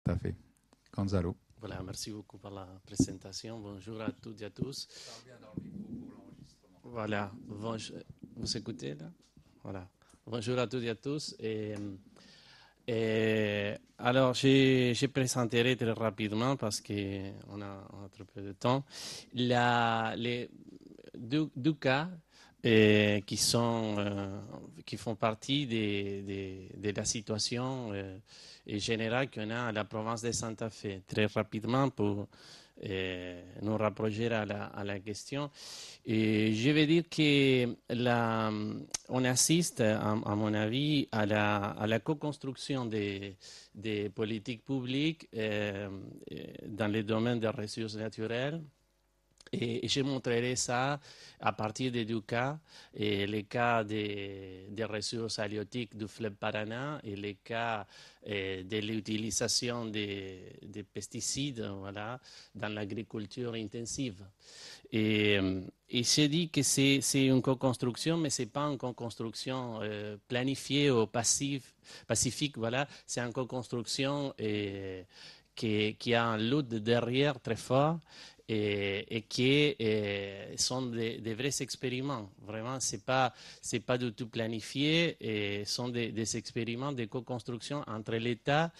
à fait. Gonzalo. Voilà, merci beaucoup pour la présentation. Bonjour à toutes et à tous. Voilà, vous écoutez là? Voilà. Bonjour à toutes et à tous. Alors, je présenterai très rapidement parce qu'on a trop peu de temps. Les deux cas qui font partie de la situation générale qu'on a à la province de Santa Fe. Très rapidement pour nous rapprocher à la question. Et je vais dire que on assiste, à mon avis, à la co-construction des politiques publiques dans le domaine des ressources naturelles. Et je montrerai ça à partir des deux cas, et les cas des ressources halieutiques du fleuve Paraná et les cas de l'utilisation des pesticides, voilà, dans l'agriculture intensive. Et j'ai dit que c'est une co-construction, mais ce n'est pas une co-construction planifiée ou pacifique, voilà. C'est une co-construction qui a un lot derrière très fort et qui sont des vrais expériments. Vraiment, c'est pas du tout planifié, et sont des expériments de co-construction entre l'État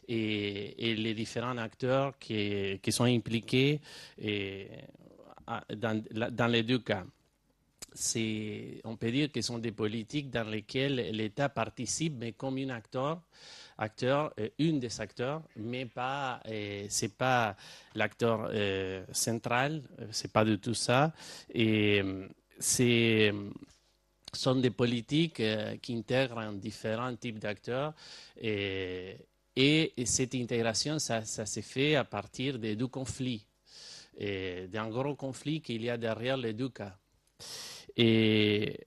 et les différents acteurs qui sont impliqués dans les deux cas. On peut dire que ce sont des politiques dans lesquelles l'État participe, mais comme un une des acteurs, mais pas, c'est pas l'acteur central, c'est pas du tout ça. Et sont des politiques qui intègrent différents types d'acteurs, et cette intégration, ça se fait à partir de deux conflits, d'un gros conflit qu'il y a derrière les deux cas. Et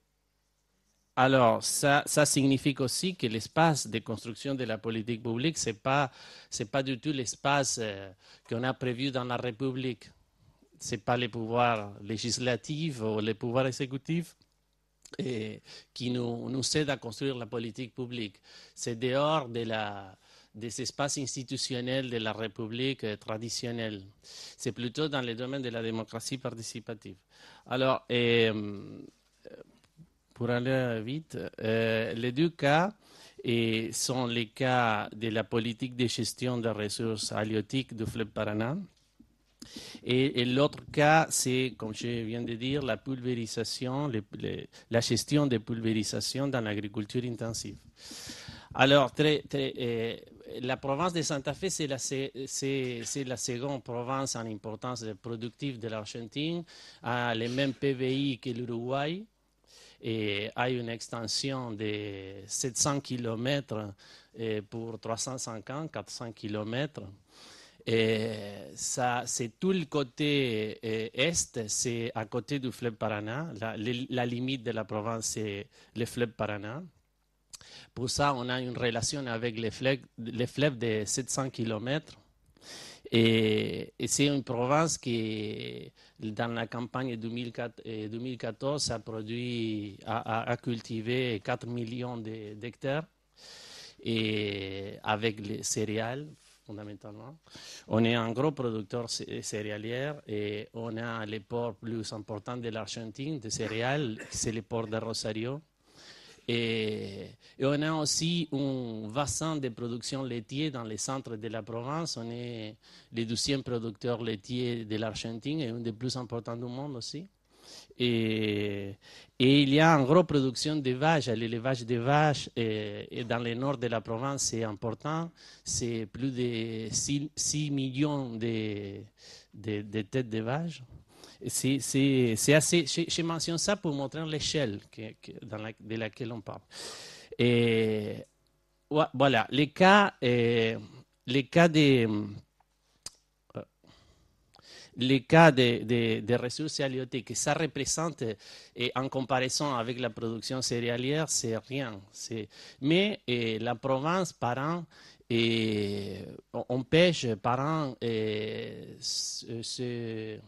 alors, ça signifie aussi que l'espace de construction de la politique publique, c'est pas du tout l'espace qu'on a prévu dans la République. C'est pas les pouvoirs législatifs ou les pouvoirs exécutifs qui nous aident à construire la politique publique. C'est dehors des espaces institutionnels de la République traditionnelle. C'est plutôt dans le domaine de la démocratie participative. Alors, pour aller vite, les deux cas sont les cas de la politique de gestion des ressources halieutiques du fleuve Paraná. Et l'autre cas, c'est, comme je viens de dire, la pulvérisation, la gestion des pulvérisations dans l'agriculture intensive. Alors, la province de Santa Fe, c'est la seconde province en importance productive de l'Argentine, a le même PBI que l'Uruguay, et a une extension de 700 km pour 350, 400 km. Et ça, c'est tout le côté est, c'est à côté du fleuve Paraná. La limite de la province, c'est le fleuve Paraná. Pour ça, on a une relation avec les fleuves de 700 km. Et c'est une province qui, dans la campagne 2014, a cultivé 4 millions d'hectares, et avec les céréales, fondamentalement. On est un gros producteur céréalier, et on a les ports plus importants de l'Argentine de céréales, c'est le port de Rosario. Et on a aussi un bassin de production laitière dans les centres de la province. On est le 12e producteur laitier de l'Argentine et un des plus importants du monde aussi. Et il y a une grosse production de vaches. L'élevage des vaches et dans le nord de la province, c'est important. C'est plus de 6 millions de têtes de vaches. C'est assez. Je mentionne ça pour montrer l'échelle de laquelle on parle. Et voilà, les cas des ressources halieutiques, ça représente, en comparaison avec la production céréalière, c'est rien. Mais la province, par an, on pêche par an, c'est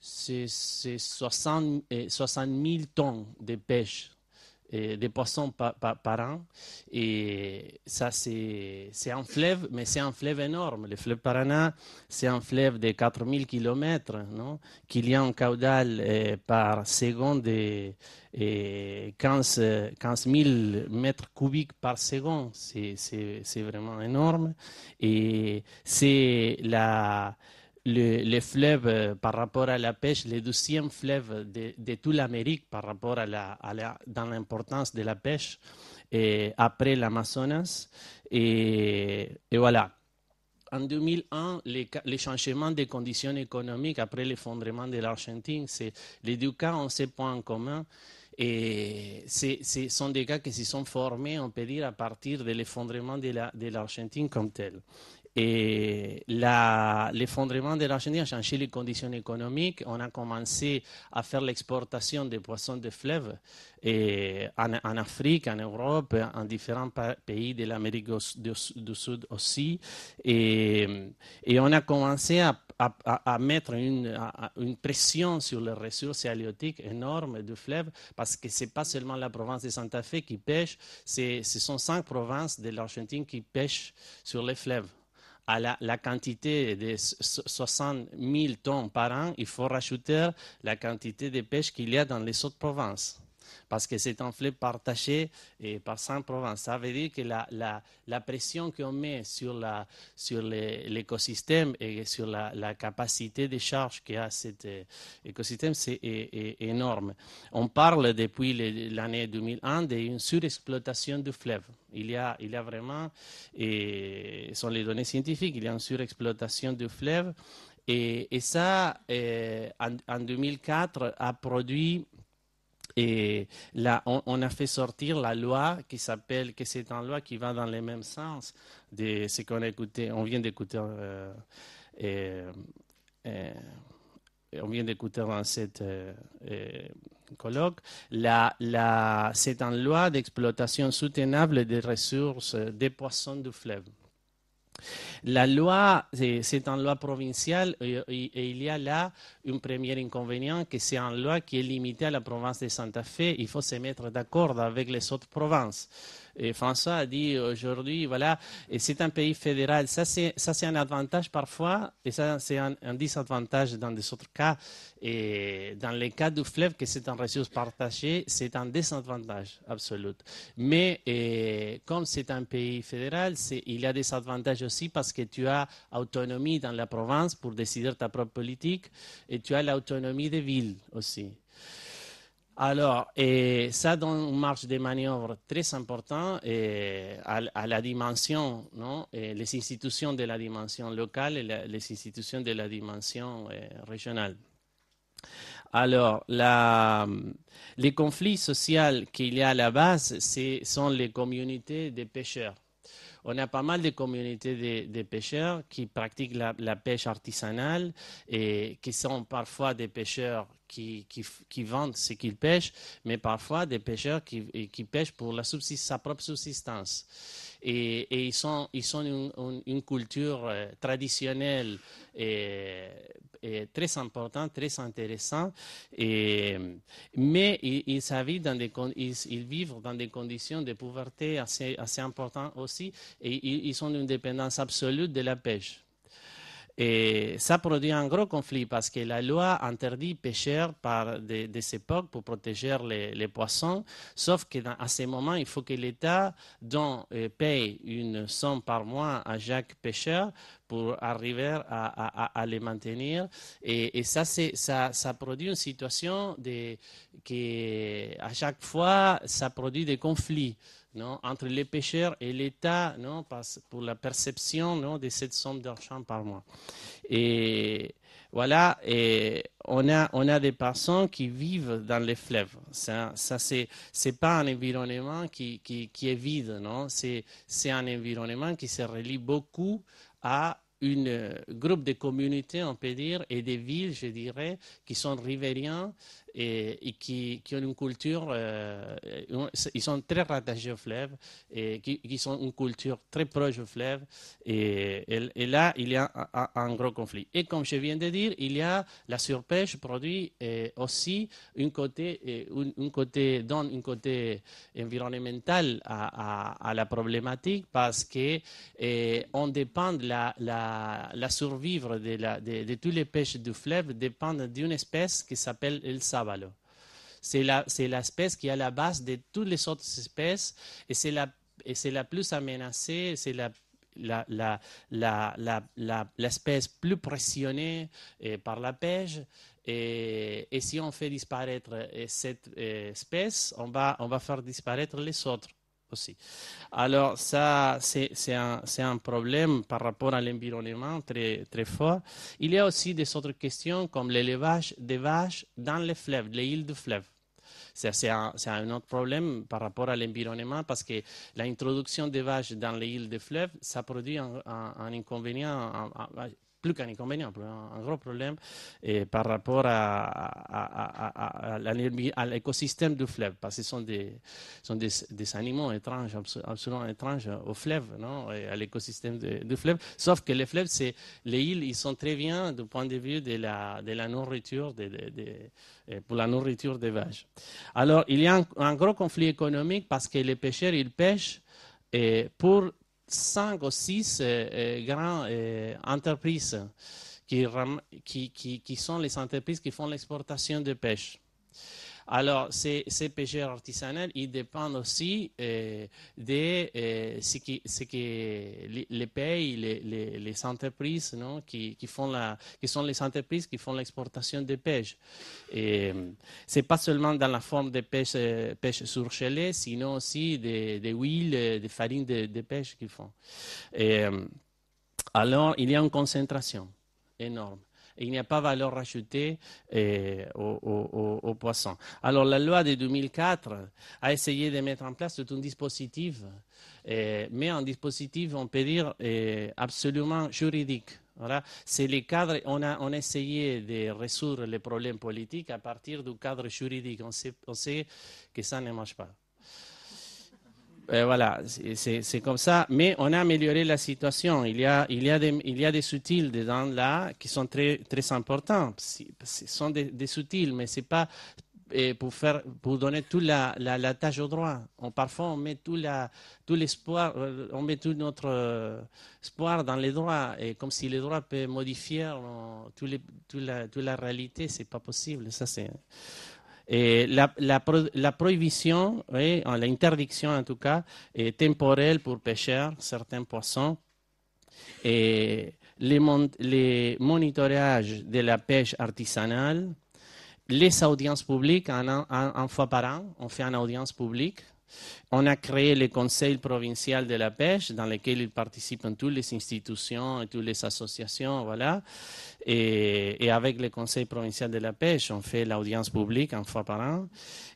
60 000 tonnes de pêche. des poissons par an. Et ça, c'est un fleuve, mais c'est un fleuve énorme. Le fleuve Paraná, c'est un fleuve de 4000 km, non? Qu'il y a un caudal par seconde de 15 000 mètres cubiques par seconde. C'est vraiment énorme. Et c'est le fleuve par rapport à la pêche, le 12e fleuve de toute l'Amérique par rapport dans l'importance de la pêche après l'Amazonas. Et voilà. En 2001, les changements des conditions économiques après l'effondrement de l'Argentine, les deux cas ont ces points en commun. Et ce sont des cas qui se sont formés, on peut dire, à partir de l'effondrement de l'Argentine comme tel. Et l'effondrement de l'Argentine a changé les conditions économiques. On a commencé à faire l'exportation des poissons de fleuve en Afrique, en Europe, en différents pays de l'Amérique du Sud aussi. Et on a commencé à mettre une pression sur les ressources halieutiques énormes du fleuve parce que ce n'est pas seulement la province de Santa Fe qui pêche, ce sont 5 provinces de l'Argentine qui pêchent sur les fleuves. À la quantité de 60 000 tonnes par an, il faut rajouter la quantité de pêche qu'il y a dans les autres provinces. Parce que c'est un fleuve partagé par 5 provinces. Ça veut dire que la pression qu'on met sur l'écosystème et sur la capacité de charge qu'il y a cet écosystème, c'est énorme. On parle depuis l'année 2001 d'une surexploitation du fleuve. Il y a vraiment, et sont les données scientifiques, il y a une surexploitation du fleuve. Et ça, en 2004, a produit. Et là, on a fait sortir la loi qui s'appelle, que c'est une loi qui va dans le même sens de ce qu'on a écouté, on vient d'écouter on vient d'écouter dans cette colloque. C'est une loi d'exploitation soutenable des ressources des poissons du fleuve. La loi, c'est une loi provinciale et il y a là un premier inconvénient, que c'est une loi qui est limitée à la province de Santa Fe. Il faut se mettre d'accord avec les autres provinces. Et François a dit aujourd'hui, voilà, et c'est un pays fédéral. Ça, c'est un avantage parfois, et ça, c'est un désavantage dans des autres cas. Et dans le cas du fleuve, que c'est une ressource partagée, c'est un désavantage absolu. Mais comme c'est un pays fédéral, il y a des avantages aussi parce que tu as autonomie dans la province pour décider ta propre politique et tu as l'autonomie des villes aussi. Alors, ça donne une marge de manœuvre très importante à la dimension, non? Et les institutions de la dimension locale et les institutions de la dimension régionale. Alors, les conflits sociaux qu'il y a à la base, sont les communautés de pêcheurs. On a pas mal de communautés de pêcheurs qui pratiquent la pêche artisanale et qui sont parfois des pêcheurs qui vendent ce qu'ils pêchent, mais parfois des pêcheurs qui pêchent pour sa propre subsistance. Et ils sont une culture traditionnelle et très importante, très intéressante. Mais ils vivent dans des conditions de pauvreté assez importantes aussi, et ils ont une dépendance absolue de la pêche. Et ça produit un gros conflit parce que la loi interdit pêcher par des époques pour protéger les poissons, sauf qu'à ce moment, il faut que l'État paye une somme par mois à chaque pêcheur pour arriver à les maintenir. Et ça produit une situation qui, à chaque fois, ça produit des conflits. Non, entre les pêcheurs et l'État, non, pour la perception, non, de cette somme d'argent par mois. Et voilà, et on a des personnes qui vivent dans les fleuves. Ça c'est pas un environnement qui est vide, non, c'est un environnement qui se relie beaucoup à groupe de communautés, on peut dire, et des villes, je dirais, qui sont riverains et qui ont une culture, ils sont très rattachés au fleuve et qui ont une culture très proche au fleuve. Et là, il y a un gros conflit. Et comme je viens de dire, il y a la surpêche produit aussi donne un côté environnemental à la problématique parce que on dépend de la survivre de toutes les pêches du fleuve dépend d'une espèce qui s'appelle le sabalo. C'est l'espèce qui est à la base de toutes les autres espèces et c'est la plus menacée, c'est l'espèce plus pressionnée par la pêche. Et si on fait disparaître cette espèce, on va faire disparaître les autres aussi. Alors ça, c'est un problème par rapport à l'environnement très, très fort. Il y a aussi des autres questions comme l'élevage des vaches dans les fleuves, les îles du fleuve. C'est un autre problème par rapport à l'environnement parce que l'introduction des vaches dans les îles du fleuve, ça produit un inconvénient, plus qu'un inconvénient, un gros problème par rapport à l'écosystème du fleuve, parce que ce sont des animaux étranges, absolument étranges au fleuve, non, et à l'écosystème du fleuve. Sauf que les fleuves, les îles, ils sont très bien du point de vue de la nourriture, pour la nourriture des vaches. Alors, il y a un gros conflit économique parce que les pêcheurs, ils pêchent pour 5 ou 6 grandes entreprises qui sont les entreprises qui font l'exportation de pêche. Alors, ces pêcheurs artisanaux, ils dépendent aussi de ce que les pays, les entreprises, non, qui sont les entreprises qui font l'exportation de pêche. Et c'est pas seulement dans la forme de pêche surgelée, sinon aussi des huiles, des farines de pêche qu'ils font. Et, alors, il y a une concentration énorme. Il n'y a pas de valeur ajoutée aux poissons. Alors, la loi de 2004 a essayé de mettre en place tout un dispositif, mais un dispositif, on peut dire, absolument juridique. Voilà. C'est les cadres, on a essayé de résoudre les problèmes politiques à partir du cadre juridique. On sait que ça ne marche pas. Voilà, c'est comme ça. Mais on a amélioré la situation. Il y a des outils dedans là qui sont très, très importants. Ce sont des outils, mais c'est pas pour donner toute la tâche au droit. Parfois, on met tout l'espoir, on met tout notre espoir dans les droits, et comme si les droits peuvent modifier toute la réalité, c'est pas possible. Ça, c'est... Et la prohibition, oui, l'interdiction en tout cas, est temporelle pour pêcher certains poissons. Et les monitorages de la pêche artisanale, les audiences publiques, une fois par an, on fait une audience publique. On a créé le Conseil provincial de la pêche, dans lequel ils participent toutes les institutions et toutes les associations, voilà. Et avec le Conseil provincial de la pêche, on fait l'audience publique une fois par an.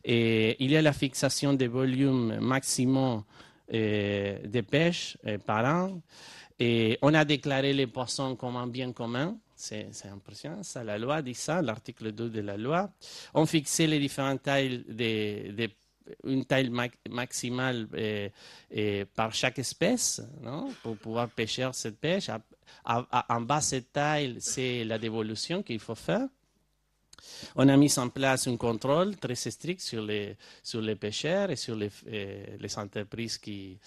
Et il y a la fixation des volumes maximaux de pêche par an. Et on a déclaré les poissons comme un bien commun. C'est impressionnant, ça, la loi dit ça, l'article 2 de la loi. On fixait les différentes tailles une taille maximale par chaque espèce, non, pour pouvoir pêcher cette pêche. En bas de cette taille, c'est la dévolution qu'il faut faire. On a mis en place un contrôle très strict sur les pêcheurs et sur les entreprises qui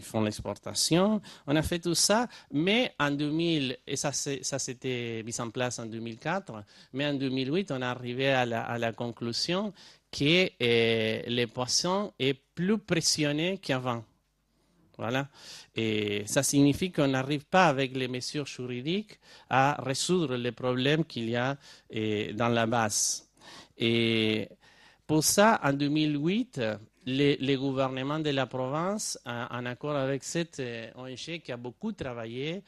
font l'exportation. On a fait tout ça, mais en 2000, et ça s'était mis en place en 2004, mais en 2008, on est arrivé à la conclusion que les poissons est plus pressionnés qu'avant. Voilà. Et ça signifie qu'on n'arrive pas avec les mesures juridiques à résoudre les problèmes qu'il y a dans la base. Et pour ça, en 2008, les gouvernements de la province, en accord avec cette ONG qui a beaucoup travaillé.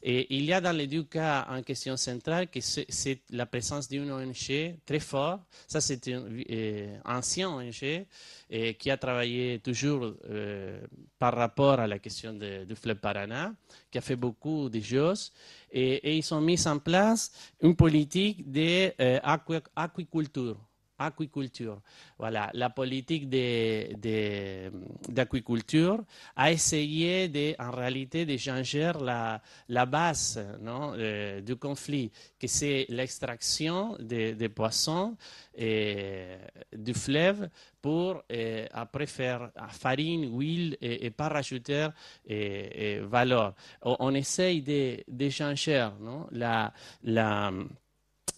Et il y a dans les deux cas une question centrale, que c'est la présence d'une ONG très forte. Ça, c'est une ancienne ONG qui a travaillé toujours par rapport à la question du fleuve Paraná, qui a fait beaucoup de choses. Et ils ont mis en place une politique d'aquaculture. Voilà, la politique d'aquaculture a essayé en réalité de changer la base, non, du conflit, que c'est l'extraction des poissons du fleuve pour après faire farine, huile et pas rajouter valeur. On essaye de changer, non,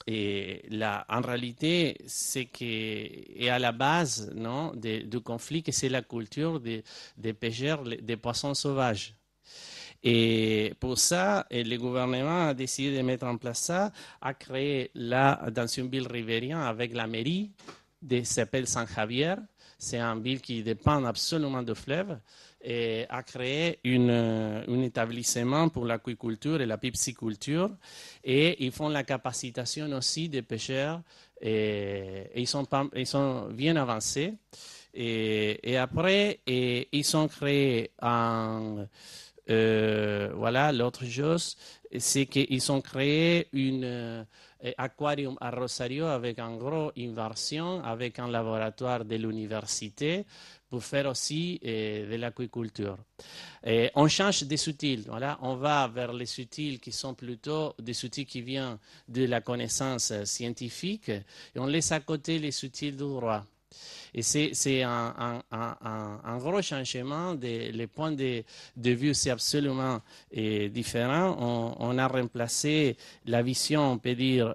en réalité, c'est et à la base, non, du conflit, que c'est la culture des pêcheurs, des poissons sauvages. Et pour ça, le gouvernement a décidé de mettre en place ça, a créé là, dans une ville riveraine, avec la mairie, qui s'appelle San Javier. C'est une ville qui dépend absolument du fleuve, et a créé un établissement pour l'aquiculture et la pisciculture. Et ils font la capacitation aussi des pêcheurs, et ils sont bien avancés. Et après, ils ont créé voilà, l'autre chose, c'est qu'ils ont créé un aquarium à Rosario avec une grosse inversion, avec un laboratoire de l'université pour faire aussi de l'aquiculture. On change des outils, voilà, on va vers les outils qui sont plutôt des outils qui viennent de la connaissance scientifique, et on laisse à côté les outils du droit. Et c'est un gros changement. Les points de vue, c'est absolument différent. On a remplacé la vision, on peut dire,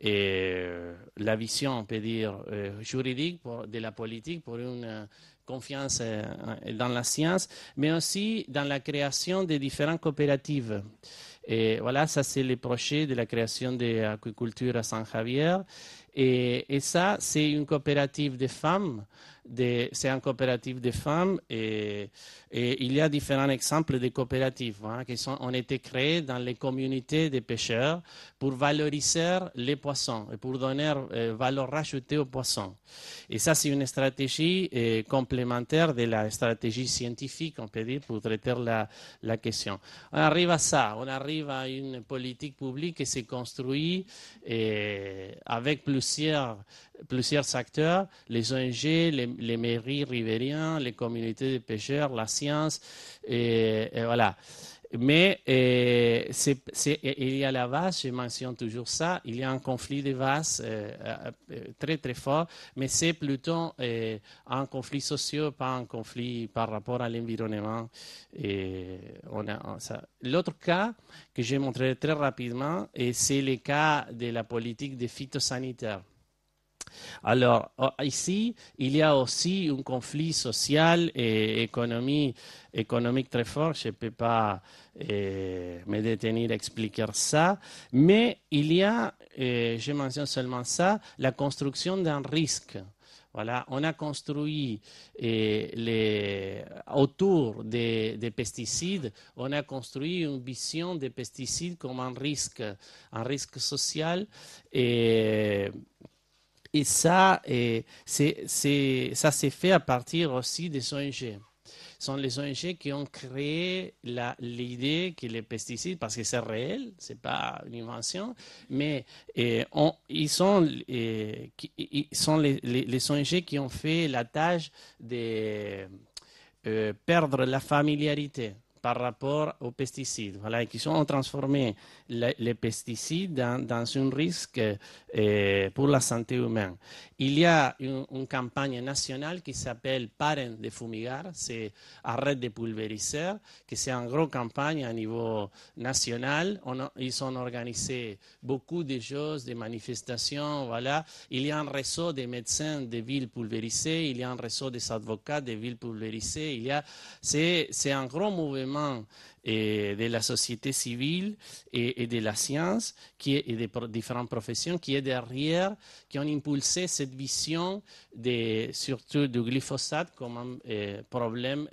la vision, on peut dire, juridique de la politique pour une confiance dans la science, mais aussi dans la création de différentes coopératives. Et voilà, ça c'est le projet de la création de l'aquiculture à San Javier. Et ça, c'est une coopérative de femmes. C'est une coopérative de femmes et il y a différents exemples de coopératives qui ont été créées dans les communautés de pêcheurs pour valoriser les poissons et pour donner valeur rajoutée aux poissons. Et ça, c'est une stratégie complémentaire de la stratégie scientifique, on peut dire, pour traiter la question. On arrive à ça, on arrive à une politique publique qui s'est construite avec plusieurs acteurs, les ONG, les mairies riveraines, les communautés de pêcheurs, la science, et voilà. Mais il y a la base, je mentionne toujours ça, il y a un conflit de base très très fort, mais c'est plutôt un conflit social, pas un conflit par rapport à l'environnement. L'autre cas que je montrerai très rapidement, c'est le cas de la politique de phytosanitaire. Alors, ici, il y a aussi un conflit social et économique très fort. Je ne peux pas me détenir à expliquer ça, mais il y a, je mentionne seulement ça, la construction d'un risque. Voilà, on a construit autour des pesticides, on a construit une vision des pesticides comme un risque social. Et ça, ça s'est fait à partir aussi des ONG. Ce sont les ONG qui ont créé l'idée que les pesticides, parce que c'est réel, ce n'est pas une invention, mais ils sont les ONG qui ont fait la tâche de perdre la familiarité par rapport aux pesticides, voilà, et qui ont transformé les pesticides dans un risque pour la santé humaine. Il y a une campagne nationale qui s'appelle Paren de fumigar, c'est arrête de pulvériser, que c'est une grosse campagne à niveau national. Ils ont organisé beaucoup de choses, des manifestations, voilà. Il y a un réseau de médecins des villes pulvérisées, il y a un réseau des avocats des villes pulvérisées, c'est un gros mouvement également de la société civile et de la science et des différentes professions qui est derrière, qui ont impulsé cette vision surtout du glyphosate comme un problème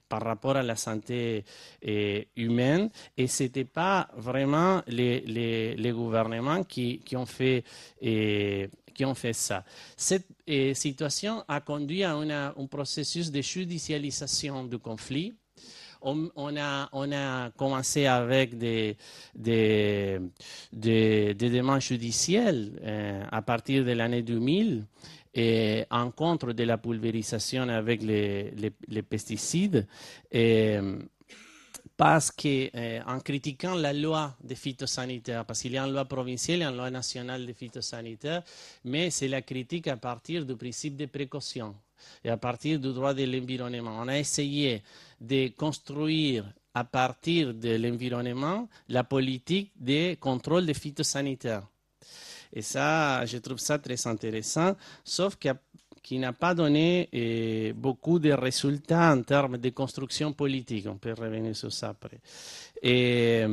par rapport à la santé humaine. Et ce n'était pas vraiment les gouvernements qui ont fait ça. Cette situation a conduit à un processus de judicialisation du conflit. On a commencé avec des demandes judiciaires à partir de l'année 2000 et en contre de la pulvérisation avec les pesticides. Parce qu'en critiquant la loi des phytosanitaires, parce qu'il y a une loi provinciale et une loi nationale des phytosanitaires, mais c'est la critique à partir du principe de précaution et à partir du droit de l'environnement. On a essayé de construire à partir de l'environnement la politique de contrôle des phytosanitaires. Et ça, je trouve ça très intéressant, sauf qui n'a pas donné beaucoup de résultats en termes de construction politique. On peut revenir sur ça après. Et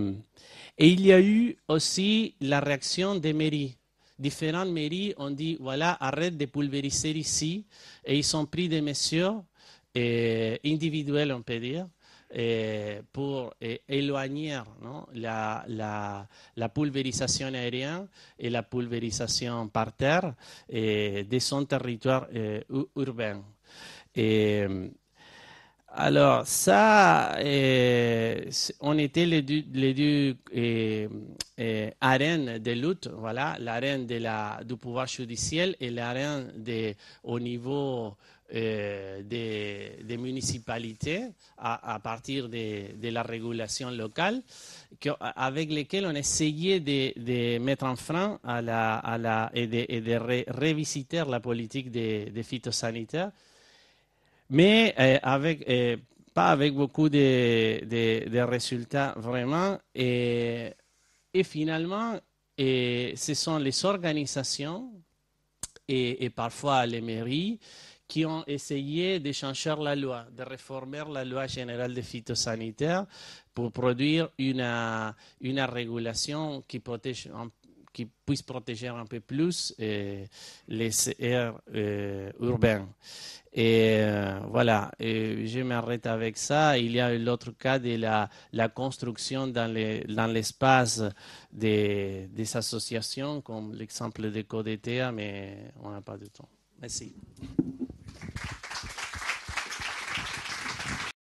il y a eu aussi la réaction des mairies. Différentes mairies ont dit, voilà, arrête de pulvériser ici. Et ils ont pris des mesures individuelles, on peut dire, pour éloigner, non, la pulvérisation aérienne et la pulvérisation par terre de son territoire urbain. Alors, ça, on était les deux arènes de lutte, voilà, l'arène du pouvoir judiciaire et l'arène au niveau des municipalités à partir de la régulation locale, avec lesquelles on essayait de mettre un frein et de revisiter la politique des phytosanitaires, mais pas avec beaucoup de résultats vraiment. Et finalement, ce sont les organisations et parfois les mairies qui ont essayé de changer la loi, de réformer la loi générale des phytosanitaires pour produire une régulation qui puisse protéger un peu plus les aires urbaines. Et voilà, je m'arrête avec ça. Il y a l'autre cas de la construction dans l'espace des associations, comme l'exemple de Codetea, mais on n'a pas de temps. Merci.